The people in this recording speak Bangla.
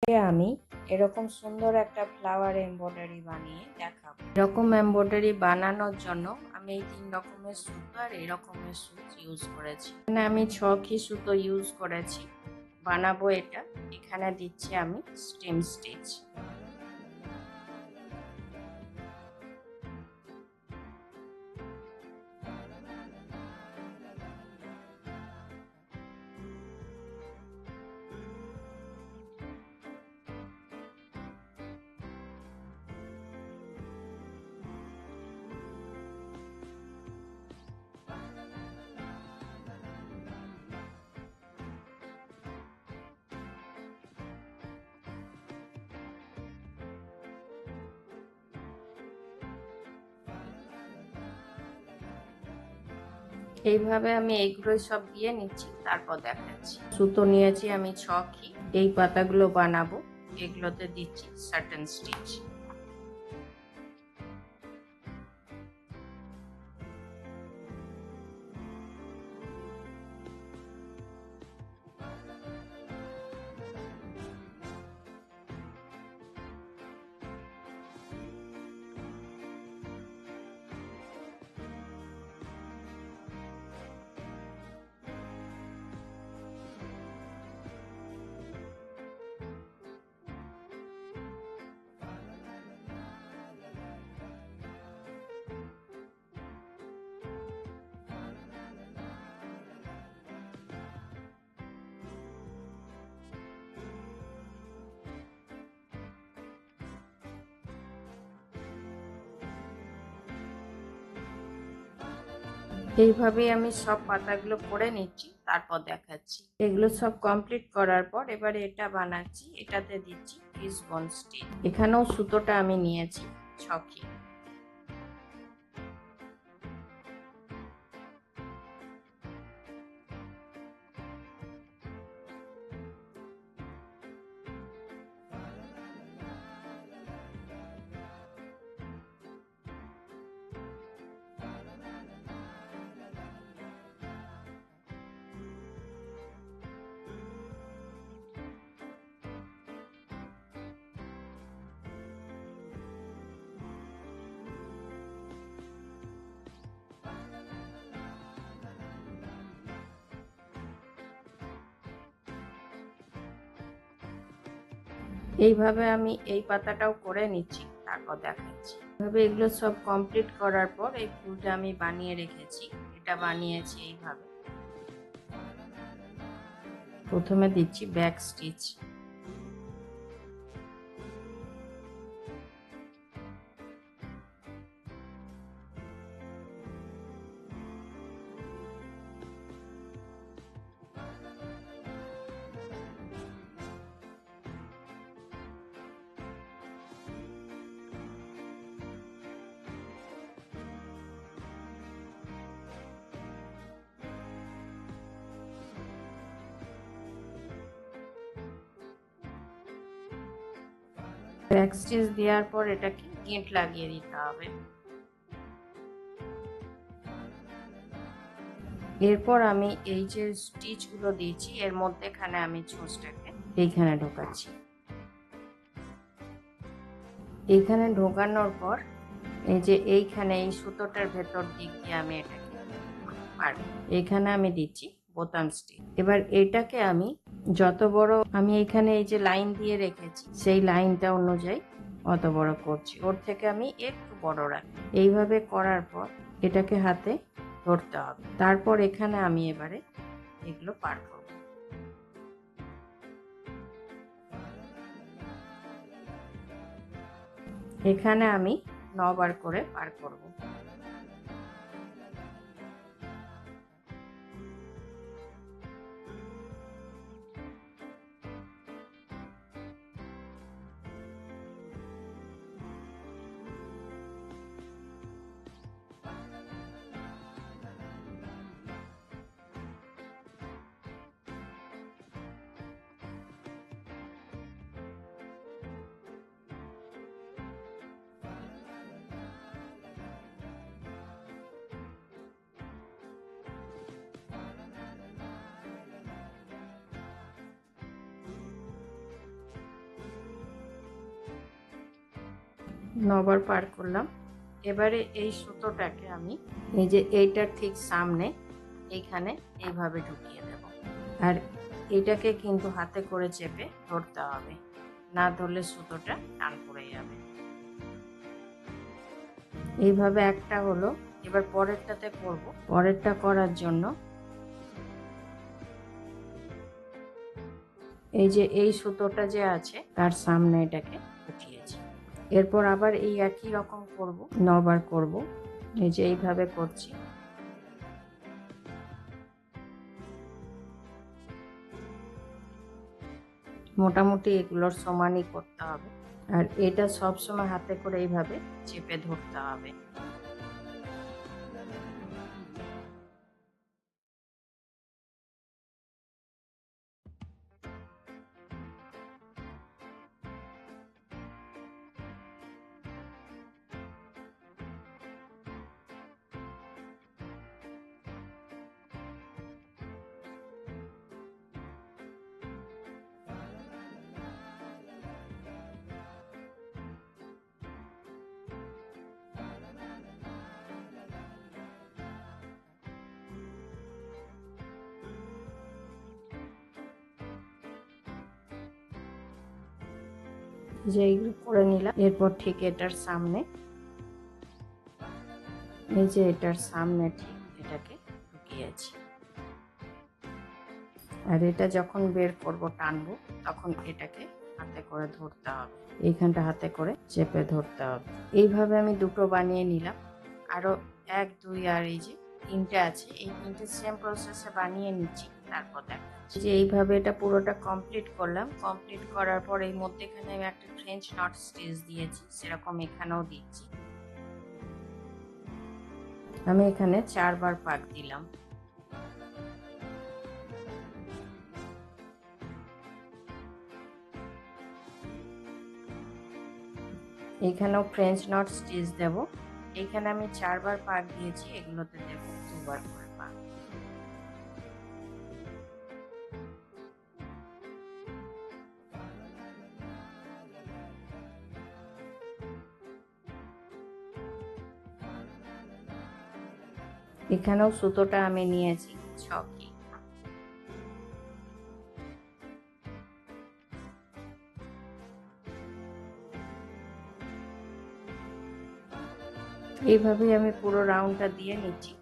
আমি এরকম সুন্দর একটা ফ্লাওয়ার এমব্রয়ডারি বানিয়ে দেখাবো। এরকম এমব্রয়ডারি বানানোর জন্য আমি এই 3 রকমের সুতো আর এই রকমের সুচ ইউজ করেছি। এখানে আমি 6 সুতো ইউজ করেছি বানাবো এটা। এখানে দিচ্ছি আমি স্টেম স্টিচ। এইভাবে আমি এইগুলো সব দিয়ে নিচ্ছি, তারপর দেখাচ্ছি। সুতো নিয়েছি আমি 6 এই পাতাগুলো বানাবো, এগুলোতে দিচ্ছি সার্টেন স্টিচ। এইভাবেই আমি সব পাতাগুলো করে নিচ্ছি, তারপর দেখাচ্ছি। এগুলো সব কমপ্লিট করার পর এবারে এটা বানাচ্ছি। এটাতে দিচ্ছি ফিশ বোন স্টিচ। এখানেও সুতোটা আমি নিয়েছি 6। এইভাবে আমি এই পাতাটাও করে নিচ্ছি, তারপর দেখাচ্ছি। এইভাবে এগুলো সব কমপ্লিট করার পর এই ফুলটা আমি বানিয়ে রেখেছি। এটা বানিয়েছি এইভাবে। প্রথমে দিচ্ছি ব্যাক স্টিচ। ব্যাক স্টিচ দেওয়ার পর এটাকে গিঁট লাগিয়ে দিতে হবে। এরপর আমি এই যে স্টিচগুলো দিয়েছি এর মধ্যেখানে আমি ছুঁচটাকে এইখানে ঢোকাচ্ছি। এইখানে ঢোকানোর পর এই যে এইখানে এই সুতোটার ভেতর দিক দিয়ে আমি এটাকে পারবো। এইখানে আমি দিচ্ছি বোতাম স্টিচ। এবার এটাকে আমি যত বড় আমি এখানে এই যে লাইন দিয়ে রেখেছি সেই লাইনটা অনুযায়ী অত বড় করছি। ওর থেকে আমি একটু বড় রাখি। এইভাবে করার পর এটাকে হাতে ধরতে হবে। তারপর এখানে আমি এবারে এগুলো পার করব। এখানে আমি 9 বার করে পার করব। 9 বার পার করলাম। এবারে এই সুতোটাকে আমি এই যে এইটার ঠিক সামনে এইখানে এইভাবে ঢুকিয়ে দেব। আর এটাকে কিন্তু হাতে করে চেপে ধরতে হবে, না ধরলে সুতোটা টান পড়ে যাবে। এইভাবে একটা হলো। এবার পরেরটাতে করব। পরেরটা করার জন্য এই যে এই সুতোটা যে আছে তার সামনে এটাকে উঠিয়েছি। এরপর আবার এই একই রকম করব, 9 বার করব। এই যে এইভাবে করছি। মোটামুটি এগুলোর সমানই করতে হবে। আর এটা সবসময় হাতে করে এইভাবে চেপে ধরতে হবে। যে এইগুলো করে নিলাম। এরপর ঠিক এটার সামনে এই যে এটার সামনে ঠিক এটাকে ঢুকিয়েছি। আর এটা যখন বের করব টানবো তখন এটাকে হাতে করে ধরতে হবে, এইখানটা হাতে করে চেপে ধরতে হবে। এইভাবে আমি দুটো বানিয়ে নিলাম। আরো 1, 2 আর এই যে 3টে আছে, এই 3টে সেম প্রসেসে বানিয়ে নিচ্ছি। তারপর দেখাচ্ছি যে এইভাবে এটা পুরোটা কমপ্লিট করলাম। কমপ্লিট করার পর এই মধ্যেখানে আমি একটা ফ্রেঞ্চ নট স্টিচ দিয়েছি, সেরকম এখানেও দিচ্ছি। আমি এখানে 4 বার পাক দিলাম। এখানেও ফ্রেঞ্চ নট স্টিচ দেব। এখানে আমি 4 বার পাক দিয়েছি, এগুলোতে দেব 2 বার করে পাক। এখানেও সুতোটা আমি নিয়েছি 6 কি। এইভাবেই আমি পুরো রাউন্ডটা দিয়ে নিচ্ছি।